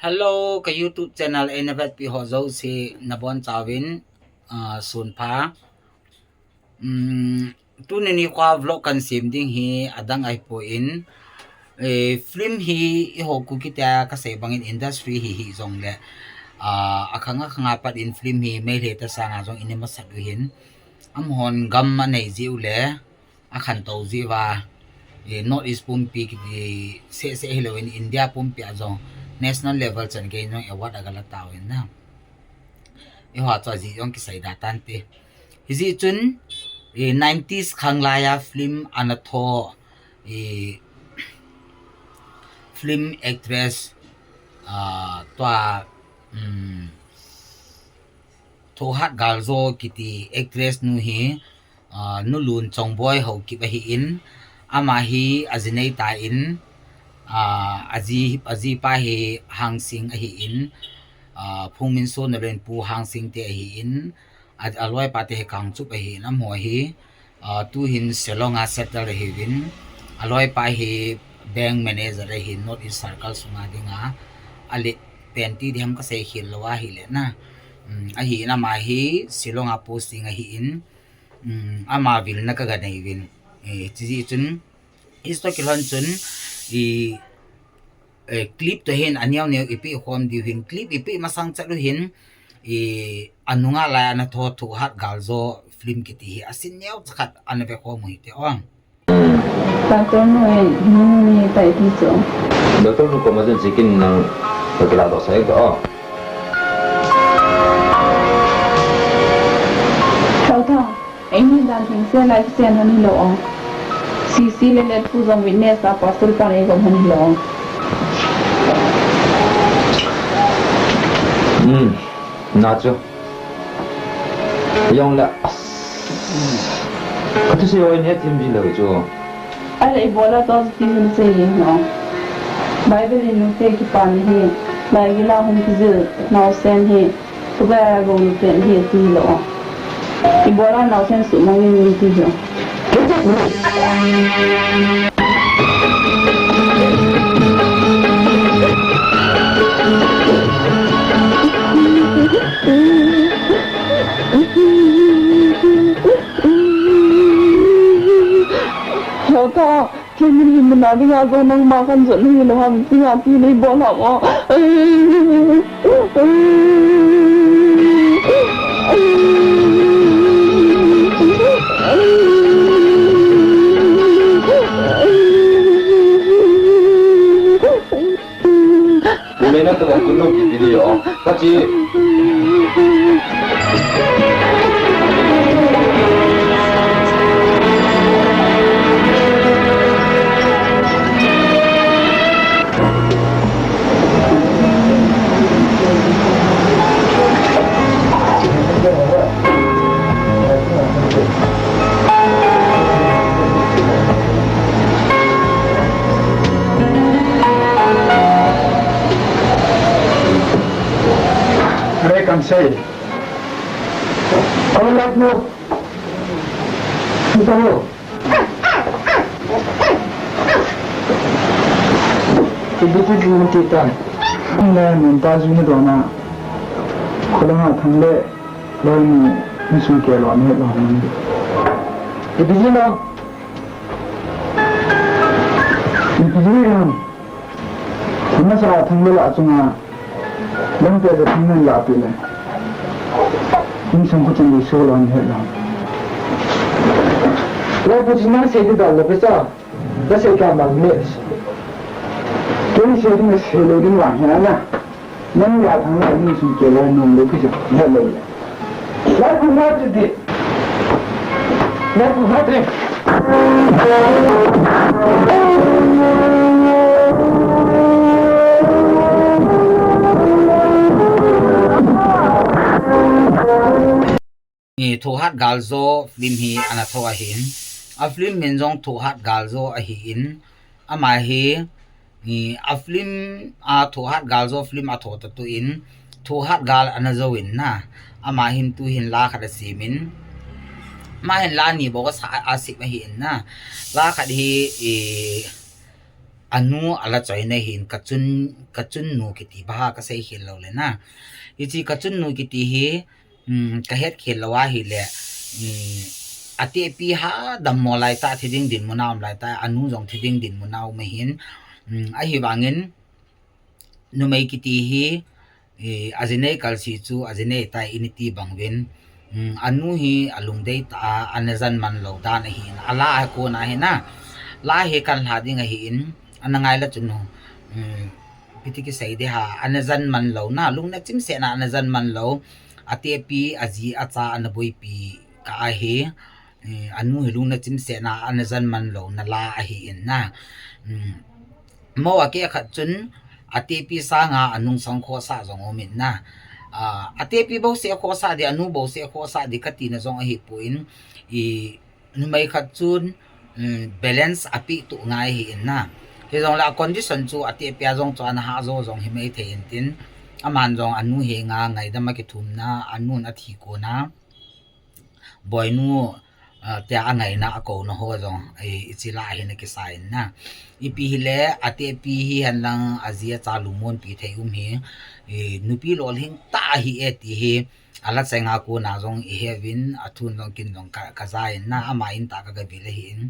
Hello กับ YouTube channel NFS ปีหอโซซีนบอนจาวินส่วนพาตัวนี้ความวล็อกกันเสียมดิ้งฮีอดังไอโปอินฟิล์มฮีอีหอกุกิตาก็เสบังอินอินดัสทรีฮีจงเลยakanga pat in film hi mai le ta sanga jong in ma sat hin am hon gam ma nei jiu le akhan to ji wa north east pumpi ki se hello in india pumpi ajong national level chan ge no award agala tawin na e ha cha ji yong ki sai da tan te hi ji chun 90s khang la ya film anatho e film actress twa tho hat galzo kiti actress nu hi nu lun chong boy ho ki ba hi in ama hi azinei ta in aji pa hi hang sing a hi in phungmin so na ren pu hang sing te hi in alwai pa te kang chup a hi na mo hi tu hin selonga settle hi win alwai pa hi bank manager hi not in circle sunga dinga ali penti dhem ka se hil lawa hi le na a hi na ma hi silonga posting a hi in ama vil na ka ga nei win chi chun isto kilon chun i clip to hin anyaw ne ipi khom di hin clip ipi masang chalu hin anunga la na tho thu hat galzo film kiti hi asin nyaw khat anve ko mu te ong ta to noi ni tai ti cho doctor ko ma jen sikin nang pagkilado sa ito thao tha anh ni dan thing se life se han hi lo ong cc le le pu jong witness ta pastor pa ne ko han hi lo ong na cho yung la kasi siya ay niya tim bilo cho ala ibola to ti hun se hi no bible in te ki pan hi la gi la hun ki ze now sen hi to ba go ni pen hi ti lo ibola now sen su ma ni ti jo thao tha thiên nhiên mình nói đi ra rồi nông mà con dẫn thì nó làm gì à thì lấy bỏ lỏng à mình nó tự nhiên nó bị đi rồi các chị Can say, "Oh, love no, no." Itu cuma kita. Ini minta sini dona. Kalau nggak tangle, lo ini musuh kelon ni lo ini. Itu je lo. Itu je kan. Mana sahaja tangle lah cuma. Long pe de thing la pe le in sam ko chang so lo ni la la bu ji na se de da le pe sa da se ka ma me to ni se de se lo din wa ha na nang ya thang la ni su ke lo no le pe ja ne le la ku na de la ku na de thu hat galzo film hi anatho a hin a film men jong thu hat galzo a hi in ama hi a film thu hat galzo film a tho ta tu in thu hat gal anazo in na ama hin tu hin la kha da simin ma hin la ni bo ka sa a sik ma hi in na la kha hi anu ala choi na hin kachun nu kiti ba ka sei khel lo le na ichi kachun nu kiti hi ka het khel lawa hi le ate pi ha dam molai ta thiding din munam lai ta anu jong thiding din munaw me hin a hi wangin nu mai kiti hi azine kalsi chu azine ta initi bangwin anu hi alung dei ta anazan man lo da na hin ala ko na hi na la he kan ha ding hi in anangai la chunu pitiki sai de ha anazan man lo na lung na chim se na anazan man lo ate pi aji acha anaboi pi ka he anu hi lung na chim se na anazan man lo na la hi in na mo wa ke khat chun ate pi sa nga anung sang kho sa jong omin na ate pi bo se kho sa de anu bo se kho sa de kati na jong hi puin nu mai khat chun balance api tu ngai hi in na he jong la condition chu ate pi jong chuan ha zo jong hi mai the in tin aman jong anu he nga ngai da ma ki thum na anu na thi ko na boy nu te angai na ko no ho jong ichila hi na ki sai na ipi hile ate pi hi hanlang azia chalu mon pi thei hi nupi lol hing ta hi eti hi ala chenga ko na jong i hevin athun jong kin jong ka zai na ama in ta ka ga bi le hin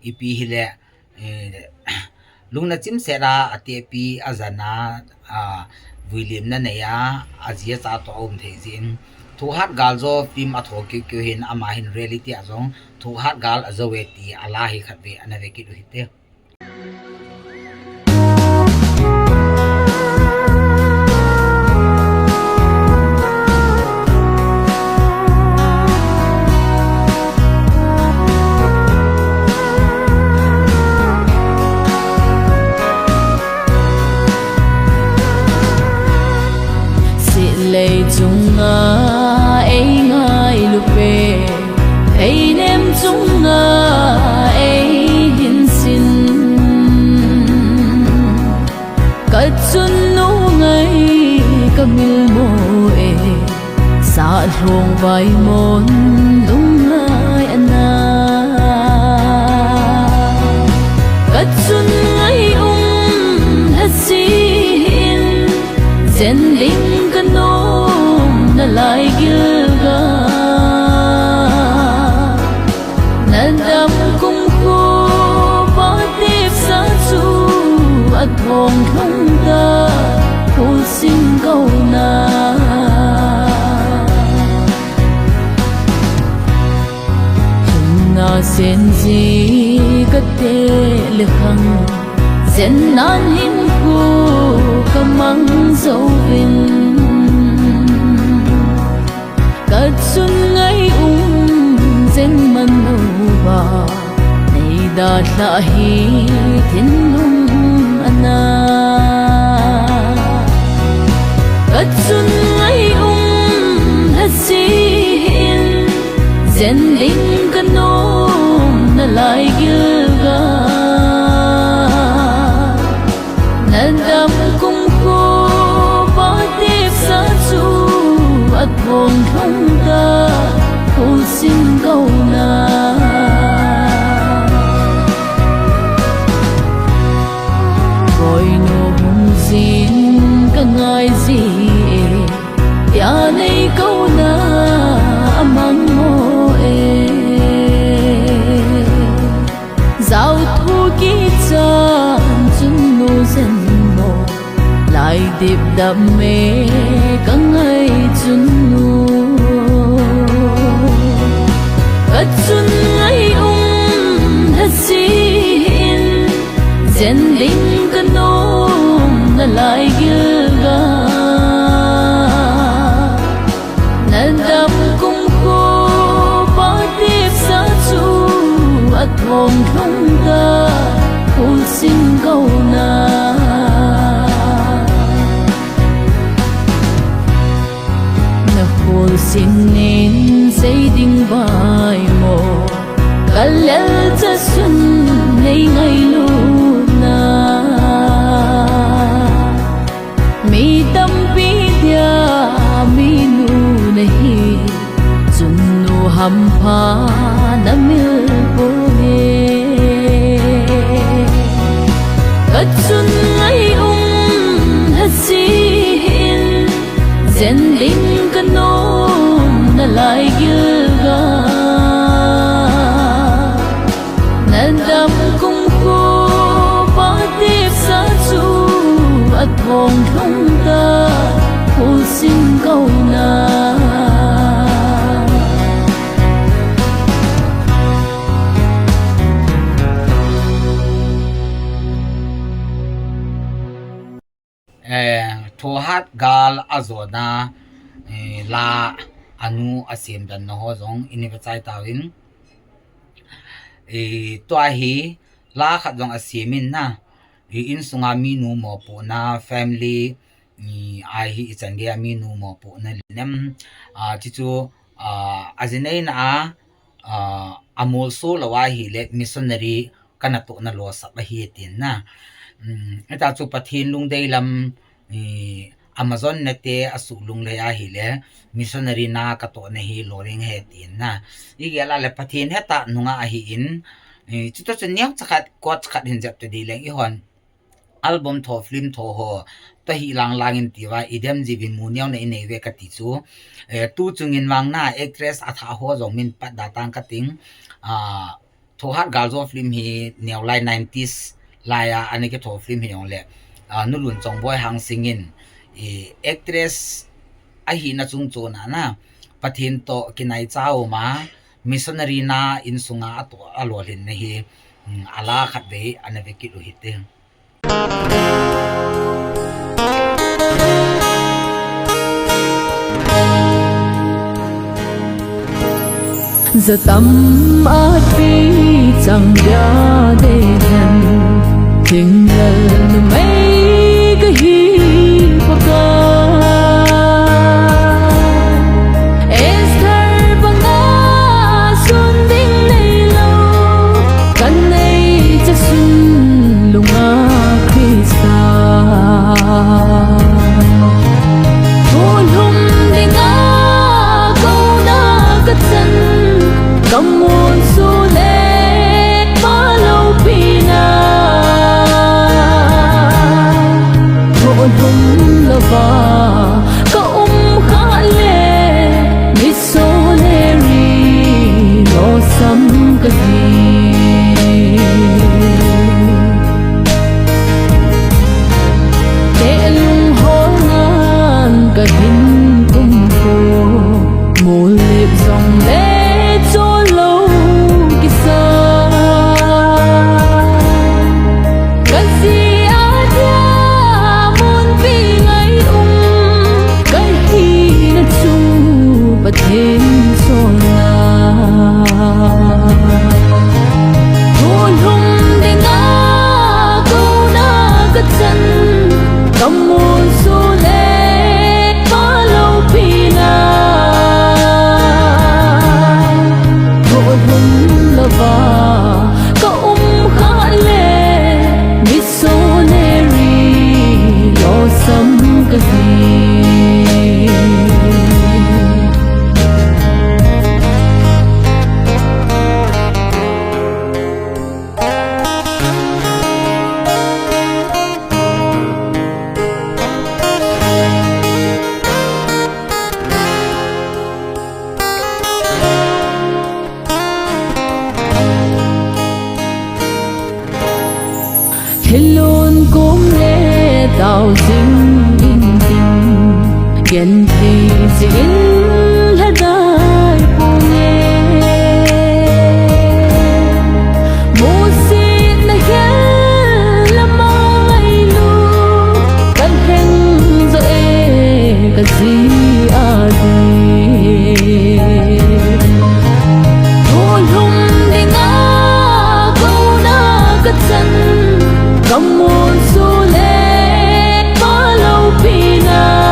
ipi hile lungna chim sera ate pi azana William na ya azia cha to om thei jin thu hat gal zo pim atho ki hin ama hin reality azong thu hat gal azaweti ala hi khatbe anave ki du hite lệ chung nga ai ngai lupe ai nem chung nga ai hin sin ka chun nu ngai ka mil mo e sa thong vai mon dung ngai ana ka chun ngai ha sin zen ding na lai gilga nadam kum ko pa tip sa chu at hong thong ta ko sim câu na na sen ji ka te le khang zen nan hin ko kamang zo vin cất xuân ngay zen man no ba nei da tha hi thin lung ana cất xuân ngay ha sin zen ding kan no na lai gilga na dam kum ko pa tip sa chu at hong thong ta cô xin câu na gọi nô hùng xin cả ngài gì ya này câu na mang mô e giao thu kỹ chan chun nô dân mô lại điệp đam mê cả ngày chun nu cất xuân ngay ha sin zen ding kan no na lai gilga na dam kum ko pa tip sa chu at hong thong ta ko xin câu na hồn xin nên xây đinh vai mồ cả lẽ cha xuân nay ngày luôn na mi tâm bi dia mi nu nahi chun nu ham pha na mil bo he cất chen ding kanon na lai gilga nan dam kung ko pa tip sa chu at bong thong ta hu sinh câu na thô hát gal azona la anu asim dan no hozong inivachai tawin toa hi la khat jong asimin na in sunga mi nu mo po na family ai hi change mi nu mo po na linem chichu azinei na amol so lawa hi le missionary kana to na lo sa ba hi tin na eta chu pathin lung dei lam Amazon nete asulung le a hi le missionary na ka to na hi loring he tin na igela le pathin heta nunga a hi in chuto chunyam chakhat kot khat hin jap te di leng i hon album tho film tho ho ta hi lang langin tiwa idem jibin muniaw na ine ve ka ti chu tu chungin wang na actress atha ho jong min pat datang ka ting tho hat galzo film hi neolai 90s laya anike tho film hi ong le nulun chong boy hang singin actress a hi na chung chona na pathin to kinai chao ma missionary na in sunga to alolin ne hi ala khat ve anave ki lo hite giờ tâm át phi chẳng đã để dần tình lần mấy cái hi bạc ca Esther bằng á xuân đinh này lâu căn này chắc xuân lùng á Christa hôn hùng đinh á câu na cất chân cầm muôn su lệ má lâu pina hôn hùng là va có khá lệ missionary lo sam cái gì để lung hôn ngan cái hình cung cô một liệp dòng lệ Helon cũng lẽ tạo dinh in tình ghen thì dinh là đại buồn nghe một xin là ghen là mai lu căn hen dễ cái gì à đi hôn hùng đi ngã câu na cất chân cầm muôn su lệ má lâu pina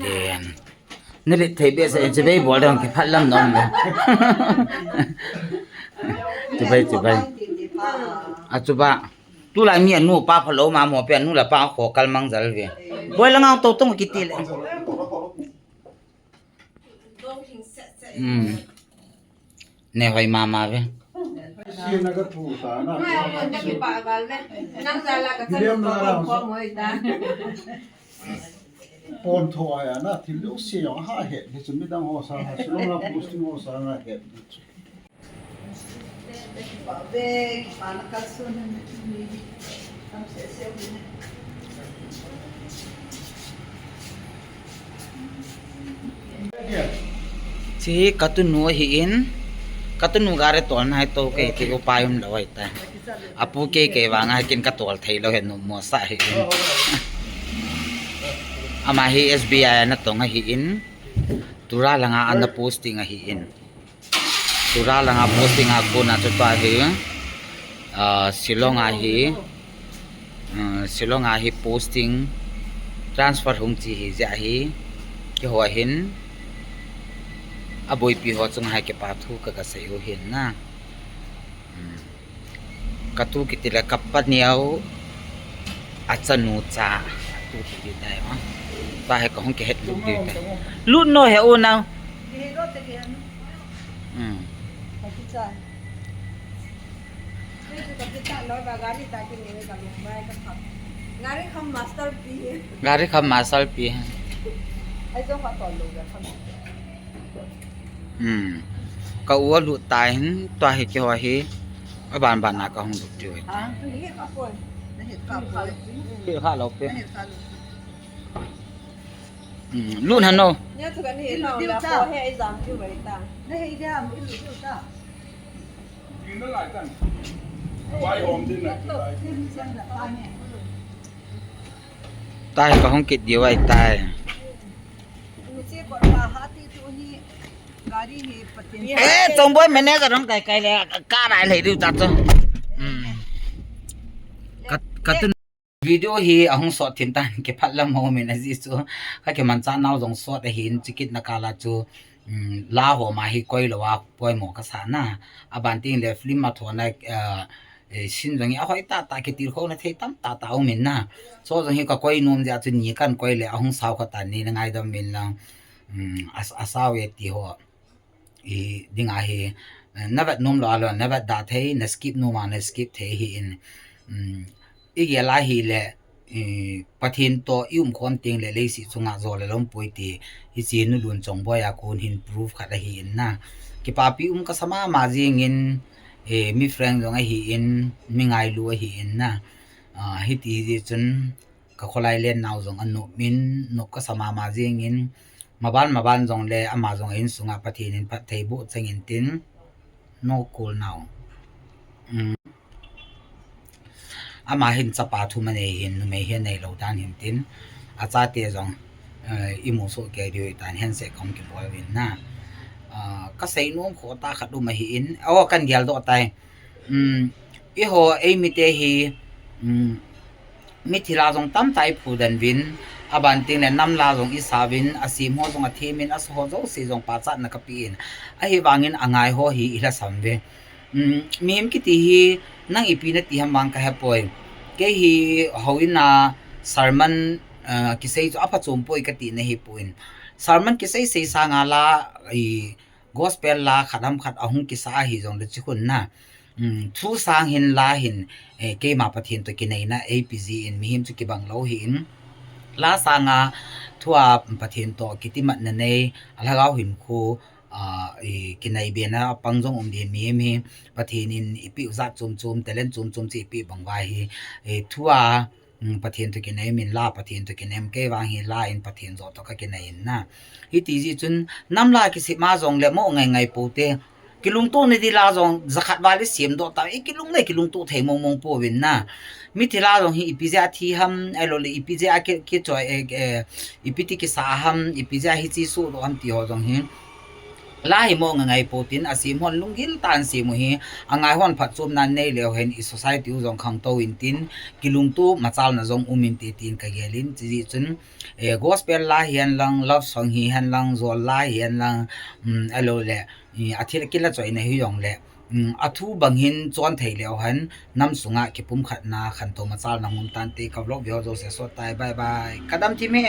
Đèn nên để thấy bây giờ chỉ bây bỏ đang cái phát lâm nó mà chỉ bây à chú ba tu lại miệng nu pa phalo mà mò pe nu là pa khó cal mang dal về bôi là ngang tàu tung cái tì lệ nè hoài mà về Siya nagatusa na. Pon thoya na thilu siya ha he ni sumidang ho sa ha silong na posting ho sa na he. si katunu hiin katunu gare ton hai to ke ti ko payum lawai ta apu ke wanga kin katol thei lo hen mo sa hi ama hi SBI na to nga hiin tura langa an posting a hiin tura langa posting a ko na to pa hi silong a hi posting transfer hung chi hi ja hi ki ho hin aboi pi ho chung hai ke pa thu ka sai ho hin na katu kitila kapat niau achanu cha tu ti dai ma ta he ko hong ke het lu di ta lu no he o now gari kham masal pi ka u lu tai hin to he ke ho hi ban na ka hong lu ti ke ha lo pe lu han no tai ka hong kit dio ai tai trong bối mình nè cái đống cày là cá đại lấy được tạt cho cái video hi ahong sort tin tan ke phatlam ho men azi chu ka ke man cha naw jong sort hin chikit na kala chu la ho ma hi koi lawa poi mo ka sa na aban ting le film ma thona sin jong a hoi ta ke tir kho na thei tam ta o men na so jong hi ka koi nom ja chu ni kan koi le ahong saw kha ta ni na ngai dam min lang asaw ye ti ho i dinga hi navat nom lo alo navat da thei na skip no ma na skip thei hi in ige la hi le pathin to yum khon ting le le si chunga zo le lom poi ti hi chi nu lun chong boya kun hin proof kha hi in na ki pa pi ka sama ma jing in mi friend jong hi in mi ngai lu hi in na hi ti ji chun ka kholai len naw jong anu min no ka sama ma jing in maban jong le ama jong in sunga pathin in pat thei bu chang in tin no cool now ama hin chapa thu mane hin me hian nei lo dan hin tin acha te jong imu so ke ri tan hen se kom ki bol win na ka sei nom kho ta khadu ma hi in o kan gyal do tai I ho e mi te hi mi thila jong tam tai phu dan win aban ting le nam la jong isa win asim ho jong a themin as ho zo si jong pa chat na ka pi in a hi wangin angai ho hi ila samwe mem ki ti hi nang ipi na ti ham wang ka hapoi ke hi hoina sarman ki sei chu apa chom poi ka ti na hi puin sarman ki sei sei sa nga la I gospel la khadam khat ahung ki sa hi jong le chikhun na thu sang hin la hin ke ma pathin to ki nei na APG in mi him chu ki bang lo hi in la sanga thua pathin to kitimat na nei alagaw hin khu kinai bena pangjong di mi pathin in ipi za chum talent chum chi pi bangwai hi thua pathin to kinai min la pathin to kinem ke wang hi la in pathin zo to ka kinai na hi ti ji chun nam la ki si ma jong le mo ngai pote kilung to ni di la jong zakhat wali sim do ta kilung to thei mong po win na mi thila jong hi ipija thi ham elo le ipija ke choi ipiti ki sa ham ipija hi chi su do ham ti ho jong hi lai mo ngai potin asim hon lungil tan si mu hi angai hon phat chum nan nei leo hen i society u jong khang to in tin kilung tu machal na jong umin ti tin ka gelin chi chun e gospel la hian lang love song hi han lang zol la hian lang alo le athil kila choi na hi yong le athu banghin chon thei leo han nam sunga ki pum khat na khan to machal na mun tan te ka vlog video jo se so tai bye bye kadam ti me